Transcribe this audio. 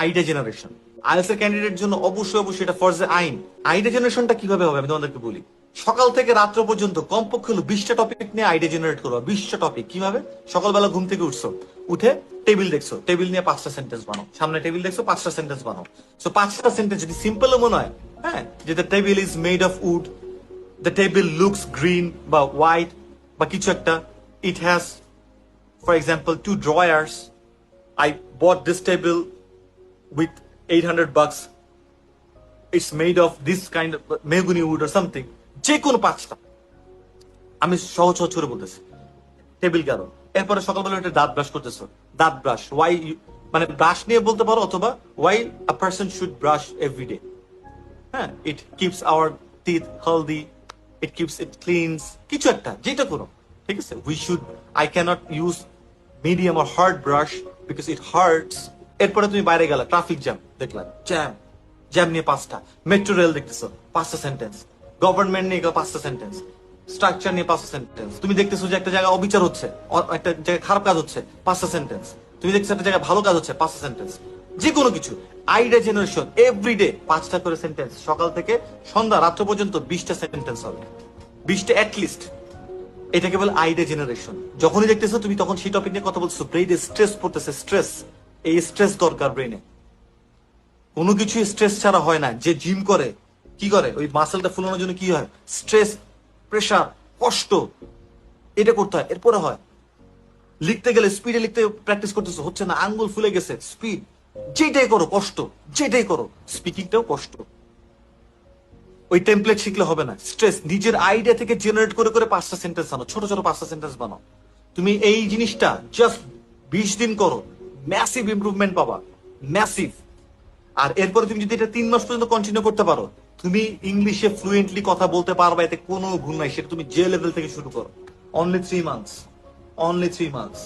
Idea generation. IELTS এর candidate জন্য অবশ্যই অবশ্যই এটা ফরজে আইন। আইডিয়া জেনারেশনটা কিভাবে হবে আমি তোমাদেরকে বলি। সকাল থেকে রাত্র পর্যন্ত কমপক্ষে হলো 20টা টপিক নিয়ে আইডিয়া জেনারেট করবা। 20টা টপিক কিভাবে? সকালবেলা ঘুম থেকে উঠছো, উঠে টেবিল দেখছো, টেবিল নিয়ে 5টা সেন্টেন্স বানাও। সামনে টেবিল দেখছো, 5টা সেন্টেন্স বানাও। সো 5টা সেন্টেন্স যদি সিম্পল মনে হয়, হ্যাঁ, যে the table is made of wood, the table looks green বা হোয়াইট বা কিছু একটা, it has for example 2 drawers, I bought this table with $800. It's made of this kind of mahogany wood or something. যে কোনো 5টা আমি সহজ সহজ করে বলতেছি। টেবিল কারণ, এরপরে সকালবেলা একটা দাঁত ব্রাশ করতেছো, দাঁত ব্রাশ ওয়াই, মানে ব্রাশ নিয়ে বলতে পারো, অথবা why a person should brush everyday. হ্যাঁ, it keeps our teeth healthy, it keeps it cleans, কিছু একটা যেটা করো, ঠিক আছে। We should, I can't use medium or hard brush because it hurts. এরপরে তুমি বাইরে গেলা, ট্রাফিক জ্যাম দেখলাম, জ্যাম, জ্যাম নিয়ে 5টা, মেট্রো রেল দেখতেছো 5টা সেন্টেন্স, গভর্নমেন্ট নিয়ে 5টা সেন্টেন্স, স্ট্রাকচার নিয়ে 5টা সেন্টেন্স। তুমি দেখতেছো যে একটা জায়গায় অবিচার হচ্ছে, একটা জায়গায় খারাপ কাজ হচ্ছে, 5টা সেন্টেন্স। তুমি দেখছো একটা জায়গায় ভালো কাজ হচ্ছে, 5টা সেন্টেন্স। যে কোনো কিছু, আইডিয়া জেনারেশন এভরিডে 5টা করে সেন্টেন্স, সকাল থেকে সন্ধ্যা রাত্র পর্যন্ত 20টা সেন্টেন্স হবে, 20টা অ্যাটলিস্ট। এটাকে বলে আইডিয়া জেনারেশন। যখনই দেখতেছো তুমি তখন সেই টপিক নিয়ে কথা বলছো, ব্রেইনে স্ট্রেস পড়তেছে, স্ট্রেস, এই স্ট্রেস দরকার ব্রেইনে। কোনো কিছু স্ট্রেস ছাড়া হয় না। যে জিম করে কি করে, ওই মাসেলটা ফুলানোর জন্য কি হয়, স্ট্রেস, প্রেশার, কষ্ট, এটা করতে হয়, এরপরে হয়। লিখতে গেলে স্পিডে লিখতে প্র্যাকটিস করতেছো, হচ্ছে না, আঙ্গুল ফুলে গেছে, স্পিড, যেটাই করো কষ্ট, যেটাই করো, স্পিকিংটাও কষ্ট। ওই টেমপ্লেট শিখলে হবে না, স্ট্রেস। নিজের আইডিয়া থেকে জেনারেট করে করে 5টা সেন্টেন্স বানাও, ছোট ছোট 5টা সেন্টেন্স বানাও। তুমি এই জিনিসটা জাস্ট 20 দিন করো, ম্যাসিভ ইমপ্রুভমেন্ট পাবা, ম্যাসিভ। আর এরপরে তুমি যদি এটা 3 মাস পর্যন্ত কন্টিনিউ করতে পারো, তুমি ইংলিশে ফ্লুয়েন্টলি কথা বলতে পারবা, এতে কোনো ভুল নাই। সেটা তুমি যে লেভেল থেকে শুরু করো, অনলি 3 মান্থস, অনলি 3 মান্থস।